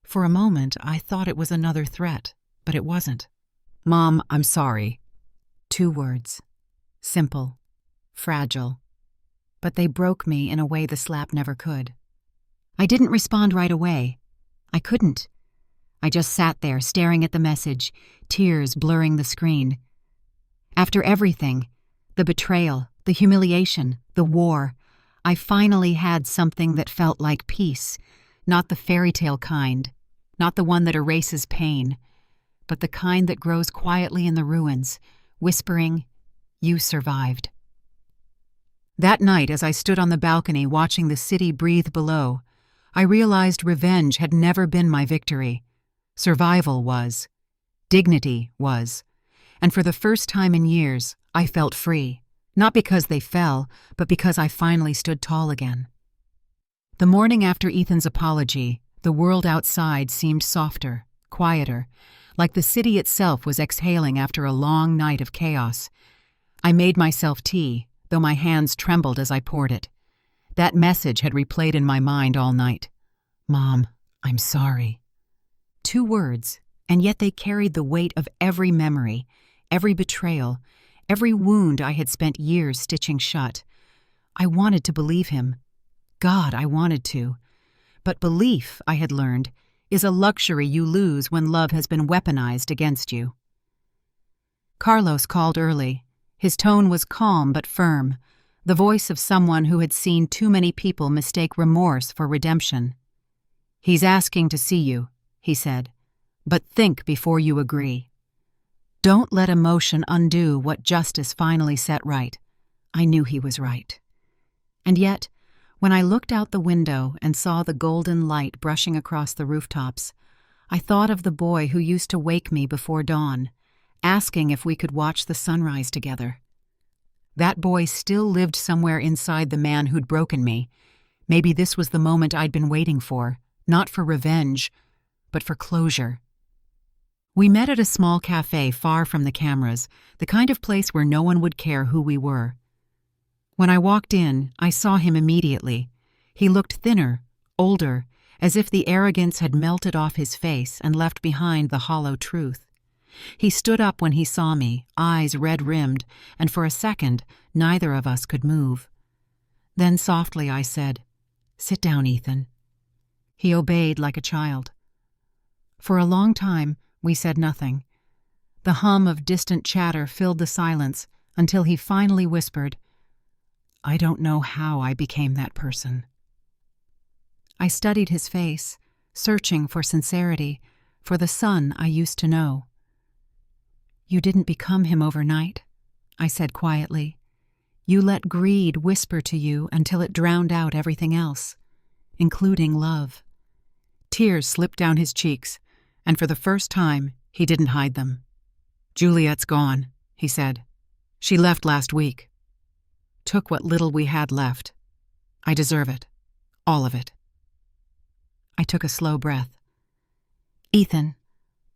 For a moment, I thought it was another threat, but it wasn't. "Mom, I'm sorry." 2 words. Simple. Fragile. But they broke me in a way the slap never could. I didn't respond right away. I couldn't. I just sat there staring at the message, tears blurring the screen. After everything, the betrayal, the humiliation, the war, I finally had something that felt like peace, not the fairy tale kind, not the one that erases pain, but the kind that grows quietly in the ruins, whispering, "You survived." That night, as I stood on the balcony watching the city breathe below, I realized revenge had never been my victory. Survival was. Dignity was. And for the first time in years, I felt free. Not because they fell, but because I finally stood tall again. The morning after Ethan's apology, the world outside seemed softer, quieter, like the city itself was exhaling after a long night of chaos. I made myself tea, though my hands trembled as I poured it. That message had replayed in my mind all night. "Mom, I'm sorry." 2 words, and yet they carried the weight of every memory, every betrayal, every wound I had spent years stitching shut. I wanted to believe him. God, I wanted to. But belief, I had learned, is a luxury you lose when love has been weaponized against you. Carlos called early. His tone was calm but firm, the voice of someone who had seen too many people mistake remorse for redemption. "He's asking to see you," he said, "but think before you agree. Don't let emotion undo what justice finally set right." I knew he was right. And yet, when I looked out the window and saw the golden light brushing across the rooftops, I thought of the boy who used to wake me before dawn, asking if we could watch the sunrise together. That boy still lived somewhere inside the man who'd broken me. Maybe this was the moment I'd been waiting for, not for revenge, but for closure. We met at a small cafe far from the cameras, the kind of place where no one would care who we were. When I walked in, I saw him immediately. He looked thinner, older, as if the arrogance had melted off his face and left behind the hollow truth. He stood up when he saw me, eyes red-rimmed, and for a second, neither of us could move. Then softly I said, "Sit down, Ethan." He obeyed like a child. For a long time, we said nothing. The hum of distant chatter filled the silence until he finally whispered, "I don't know how I became that person." I studied his face, searching for sincerity, for the son I used to know. "You didn't become him overnight," I said quietly. "You let greed whisper to you until it drowned out everything else, including love." Tears slipped down his cheeks, and for the first time, he didn't hide them. "Juliet's gone," he said. "She left last week. Took what little we had left. I deserve it. All of it." I took a slow breath. "Ethan,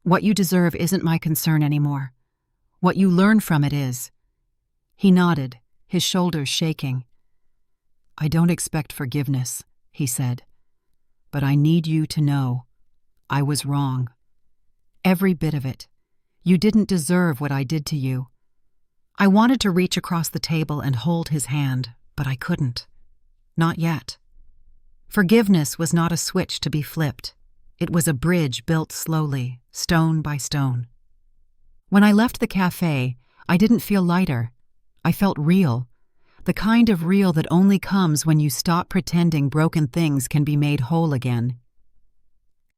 what you deserve isn't my concern anymore. What you learn from it is." He nodded, his shoulders shaking. "I don't expect forgiveness," he said. "But I need you to know I was wrong. Every bit of it. You didn't deserve what I did to you." I wanted to reach across the table and hold his hand, but I couldn't. Not yet. Forgiveness was not a switch to be flipped. It was a bridge built slowly, stone by stone. When I left the cafe, I didn't feel lighter. I felt real. The kind of real that only comes when you stop pretending broken things can be made whole again.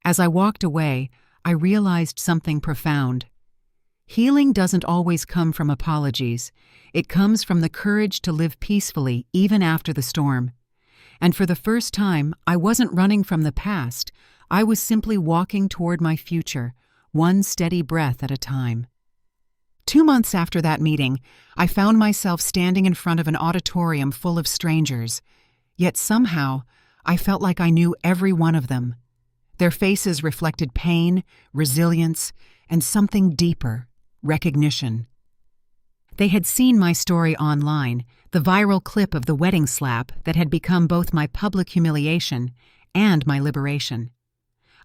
As I walked away, I realized something profound. Healing doesn't always come from apologies. It comes from the courage to live peacefully even after the storm. And for the first time, I wasn't running from the past. I was simply walking toward my future, one steady breath at a time. 2 months after that meeting, I found myself standing in front of an auditorium full of strangers. Yet somehow, I felt like I knew every one of them. Their faces reflected pain, resilience, and something deeper, recognition. They had seen my story online, the viral clip of the wedding slap that had become both my public humiliation and my liberation.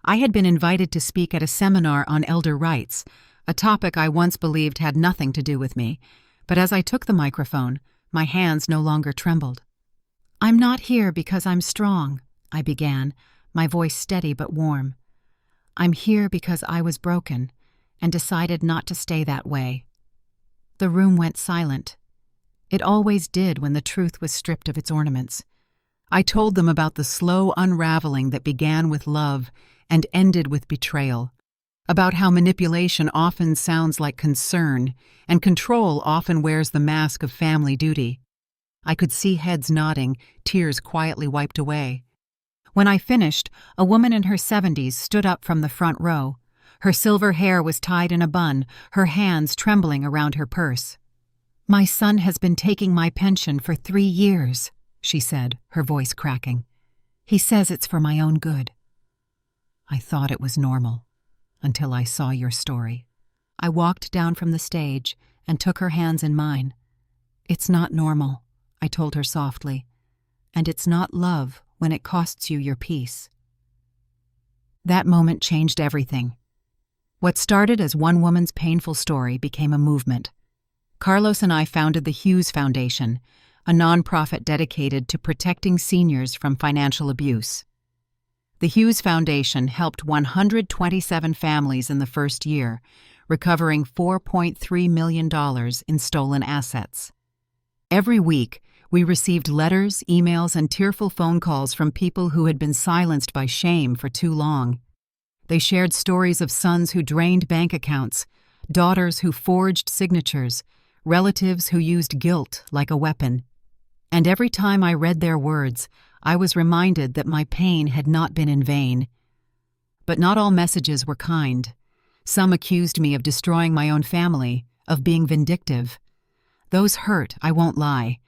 I had been invited to speak at a seminar on elder rights, a topic I once believed had nothing to do with me, but as I took the microphone, my hands no longer trembled. "I'm not here because I'm strong," I began, my voice steady but warm. "I'm here because I was broken and decided not to stay that way." The room went silent. It always did when the truth was stripped of its ornaments. I told them about the slow unraveling that began with love and ended with betrayal, about how manipulation often sounds like concern and control often wears the mask of family duty. I could see heads nodding, tears quietly wiped away. When I finished, a woman in her 70s stood up from the front row. Her silver hair was tied in a bun, her hands trembling around her purse. "My son has been taking my pension for 3 years," she said, her voice cracking. "He says it's for my own good." I thought it was normal, until I saw your story. I walked down from the stage and took her hands in mine. "It's not normal," I told her softly, "and it's not love when it costs you your peace." That moment changed everything. What started as one woman's painful story became a movement. Carlos and I founded the Hughes Foundation, a nonprofit dedicated to protecting seniors from financial abuse. The Hughes Foundation helped 127 families in the first year, recovering $4.3 million in stolen assets. Every week, we received letters, emails, and tearful phone calls from people who had been silenced by shame for too long. They shared stories of sons who drained bank accounts, daughters who forged signatures, relatives who used guilt like a weapon. And every time I read their words, I was reminded that my pain had not been in vain. But not all messages were kind. Some accused me of destroying my own family, of being vindictive. Those hurt, I won't lie,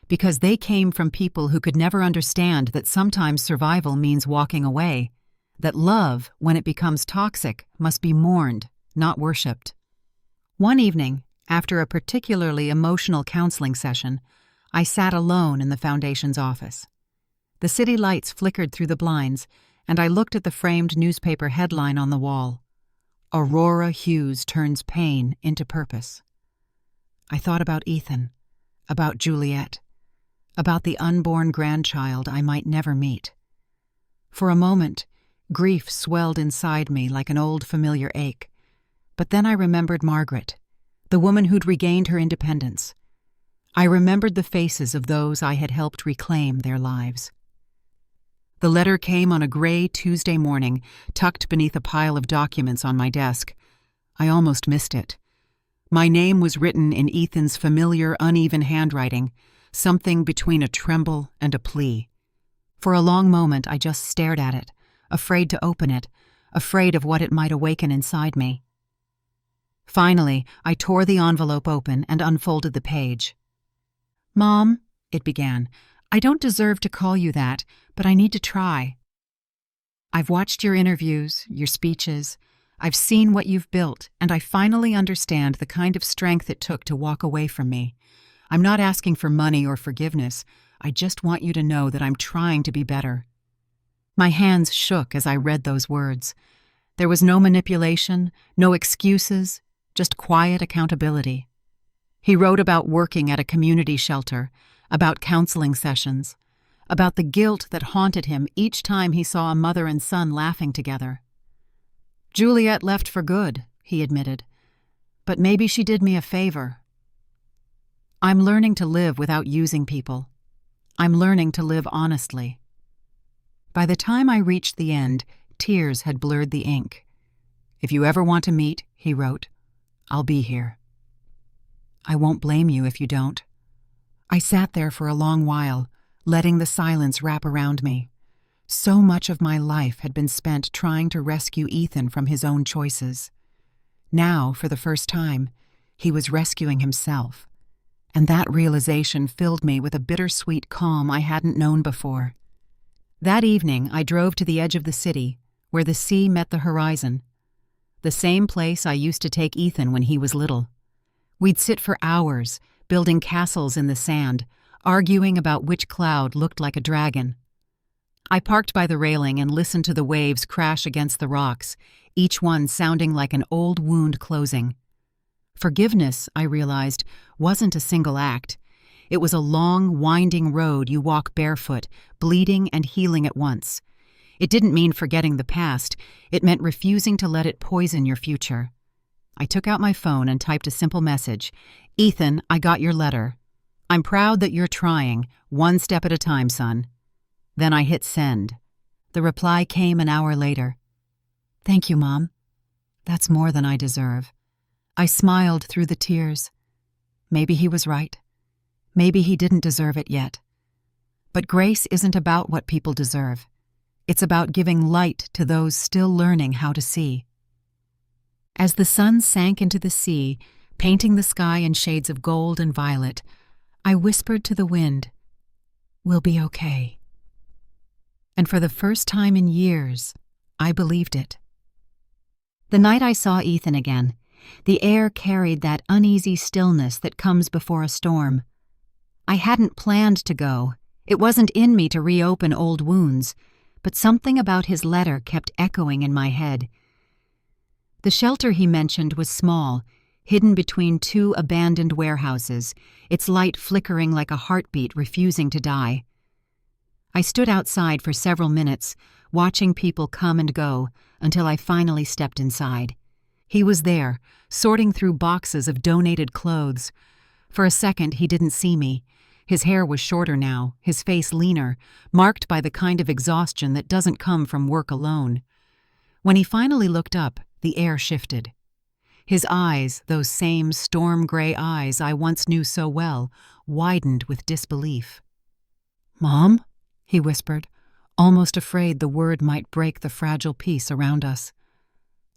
because they came from people who could never understand that sometimes survival means walking away, that love, when it becomes toxic, must be mourned, not worshipped. One evening, after a particularly emotional counseling session, I sat alone in the foundation's office. The city lights flickered through the blinds, and I looked at the framed newspaper headline on the wall. "Aurora Hughes turns pain into purpose." I thought about Ethan, about Juliet, about the unborn grandchild I might never meet. For a moment, grief swelled inside me like an old familiar ache. But then I remembered Margaret, the woman who'd regained her independence. I remembered the faces of those I had helped reclaim their lives. The letter came on a gray Tuesday morning, tucked beneath a pile of documents on my desk. I almost missed it. My name was written in Ethan's familiar, uneven handwriting, something between a tremble and a plea. For a long moment, I just stared at it, afraid to open it, afraid of what it might awaken inside me. Finally, I tore the envelope open and unfolded the page. "Mom," it began, "I don't deserve to call you that, but I need to try. I've watched your interviews, your speeches. I've seen what you've built, and I finally understand the kind of strength it took to walk away from me. I'm not asking for money or forgiveness. I just want you to know that I'm trying to be better." My hands shook as I read those words. There was no manipulation, no excuses, just quiet accountability. He wrote about working at a community shelter, about counseling sessions, about the guilt that haunted him each time he saw a mother and son laughing together. "Juliet left for good," he admitted, "but maybe she did me a favor. I'm learning to live without using people. I'm learning to live honestly." By the time I reached the end, tears had blurred the ink. "If you ever want to meet," he wrote, "I'll be here. I won't blame you if you don't." I sat there for a long while, letting the silence wrap around me. So much of my life had been spent trying to rescue Ethan from his own choices. Now, for the first time, he was rescuing himself. And that realization filled me with a bittersweet calm I hadn't known before. That evening, I drove to the edge of the city, where the sea met the horizon. The same place I used to take Ethan when he was little. We'd sit for hours, building castles in the sand, arguing about which cloud looked like a dragon. I parked by the railing and listened to the waves crash against the rocks, each one sounding like an old wound closing. Forgiveness, I realized, wasn't a single act. It was a long, winding road you walk barefoot, bleeding and healing at once. It didn't mean forgetting the past. It meant refusing to let it poison your future. I took out my phone and typed a simple message. "Ethan, I got your letter. I'm proud that you're trying, one step at a time, son." Then I hit send. The reply came an hour later. "Thank you, Mom. That's more than I deserve." I smiled through the tears. Maybe he was right. Maybe he didn't deserve it yet. But grace isn't about what people deserve. It's about giving light to those still learning how to see. As the sun sank into the sea, painting the sky in shades of gold and violet, I whispered to the wind, "We'll be okay." And for the first time in years, I believed it. The night I saw Ethan again, the air carried that uneasy stillness that comes before a storm. I hadn't planned to go. It wasn't in me to reopen old wounds, but something about his letter kept echoing in my head. The shelter he mentioned was small, hidden between two abandoned warehouses, its light flickering like a heartbeat refusing to die. I stood outside for several minutes, watching people come and go, until I finally stepped inside. He was there, sorting through boxes of donated clothes. For a second, he didn't see me. His hair was shorter now, his face leaner, marked by the kind of exhaustion that doesn't come from work alone. When he finally looked up, the air shifted. His eyes, those same storm-gray eyes I once knew so well, widened with disbelief. "Mom?" he whispered, almost afraid the word might break the fragile peace around us.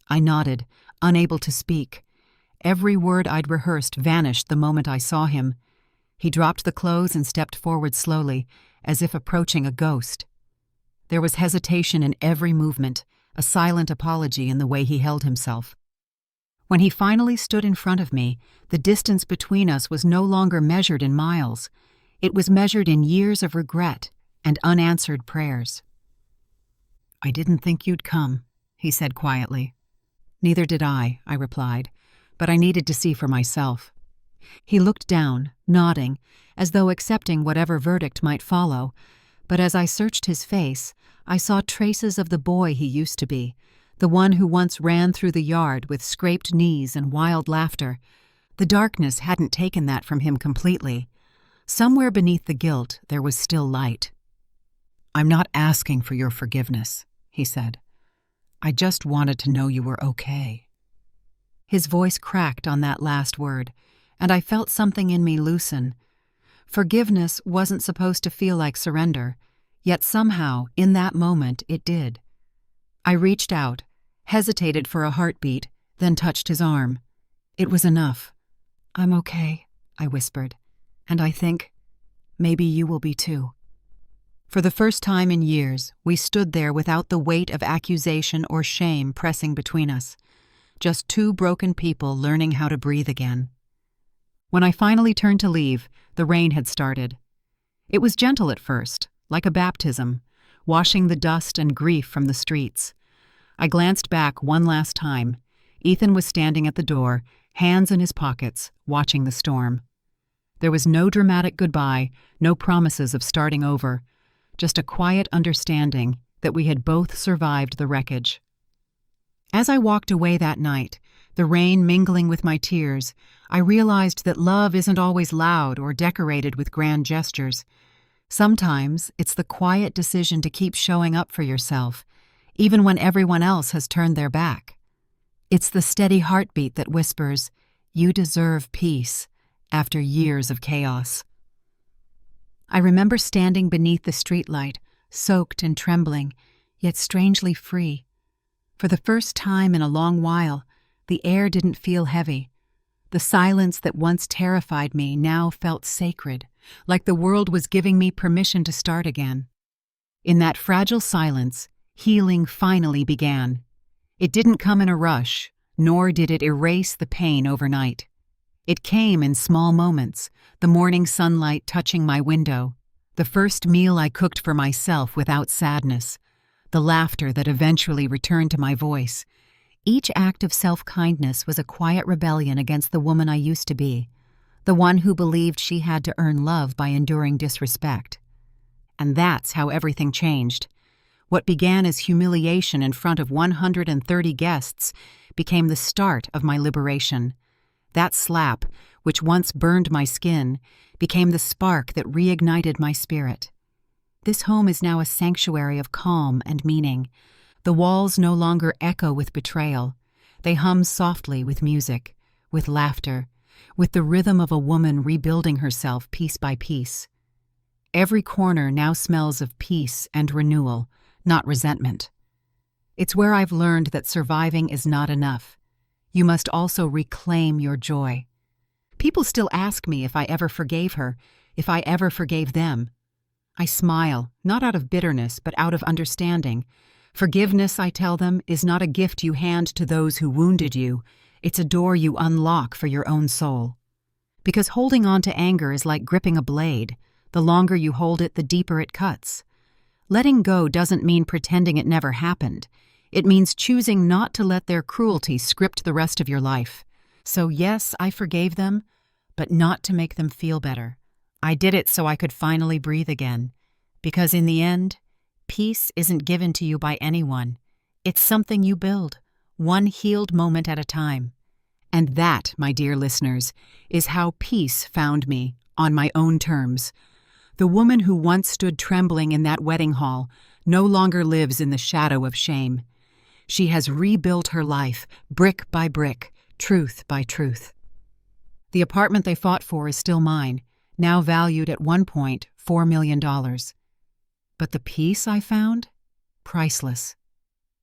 I nodded, unable to speak. Every word I'd rehearsed vanished the moment I saw him. He dropped the clothes and stepped forward slowly, as if approaching a ghost. There was hesitation in every movement, a silent apology in the way he held himself. When he finally stood in front of me, the distance between us was no longer measured in miles. It was measured in years of regret and unanswered prayers. "I didn't think you'd come," he said quietly. "Neither did I replied, "but I needed to see for myself." He looked down, nodding, as though accepting whatever verdict might follow, but as I searched his face, I saw traces of the boy he used to be, the one who once ran through the yard with scraped knees and wild laughter. The darkness hadn't taken that from him completely. Somewhere beneath the guilt, there was still light. "I'm not asking for your forgiveness," he said. "I just wanted to know you were okay." His voice cracked on that last word, and I felt something in me loosen. Forgiveness wasn't supposed to feel like surrender, yet somehow, in that moment, it did. I reached out, hesitated for a heartbeat, then touched his arm. It was enough. "I'm okay," I whispered, "and I think maybe you will be too." For the first time in years, we stood there without the weight of accusation or shame pressing between us. Just two broken people learning how to breathe again. When I finally turned to leave, the rain had started. It was gentle at first, like a baptism, washing the dust and grief from the streets. I glanced back one last time. Ethan was standing at the door, hands in his pockets, watching the storm. There was no dramatic goodbye, no promises of starting over, just a quiet understanding that we had both survived the wreckage. As I walked away that night, the rain mingling with my tears, I realized that love isn't always loud or decorated with grand gestures. Sometimes it's the quiet decision to keep showing up for yourself, even when everyone else has turned their back. It's the steady heartbeat that whispers, "You deserve peace," after years of chaos. I remember standing beneath the streetlight, soaked and trembling, yet strangely free. For the first time in a long while, the air didn't feel heavy. The silence that once terrified me now felt sacred, like the world was giving me permission to start again. In that fragile silence, healing finally began. It didn't come in a rush, nor did it erase the pain overnight. It came in small moments, the morning sunlight touching my window, the first meal I cooked for myself without sadness, the laughter that eventually returned to my voice. Each act of self-kindness was a quiet rebellion against the woman I used to be, the one who believed she had to earn love by enduring disrespect. And that's how everything changed. What began as humiliation in front of 130 guests became the start of my liberation. That slap, which once burned my skin, became the spark that reignited my spirit. This home is now a sanctuary of calm and meaning. The walls no longer echo with betrayal. They hum softly with music, with laughter, with the rhythm of a woman rebuilding herself piece by piece. Every corner now smells of peace and renewal, not resentment. It's where I've learned that surviving is not enough. You must also reclaim your joy. People still ask me if I ever forgave her, if I ever forgave them. I smile, not out of bitterness, but out of understanding. Forgiveness, I tell them, is not a gift you hand to those who wounded you. It's a door you unlock for your own soul. Because holding on to anger is like gripping a blade. The longer you hold it, the deeper it cuts. Letting go doesn't mean pretending it never happened. It means choosing not to let their cruelty script the rest of your life. So yes, I forgave them, but not to make them feel better. I did it so I could finally breathe again. Because in the end, peace isn't given to you by anyone. It's something you build, one healed moment at a time. And that, my dear listeners, is how peace found me, on my own terms. The woman who once stood trembling in that wedding hall no longer lives in the shadow of shame. She has rebuilt her life, brick by brick, truth by truth. The apartment they fought for is still mine, now valued at $1.4 million. But the peace I found? Priceless.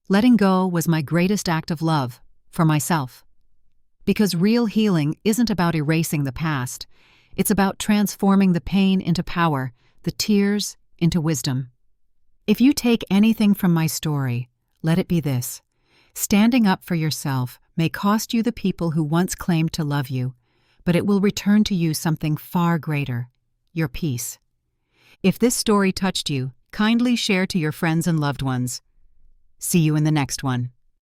Letting go was my greatest act of love, for myself. Because real healing isn't about erasing the past. It's about transforming the pain into power, the tears into wisdom. If you take anything from my story, let it be this. Standing up for yourself may cost you the people who once claimed to love you, but it will return to you something far greater, your peace. If this story touched you, kindly share to your friends and loved ones. See you in the next one.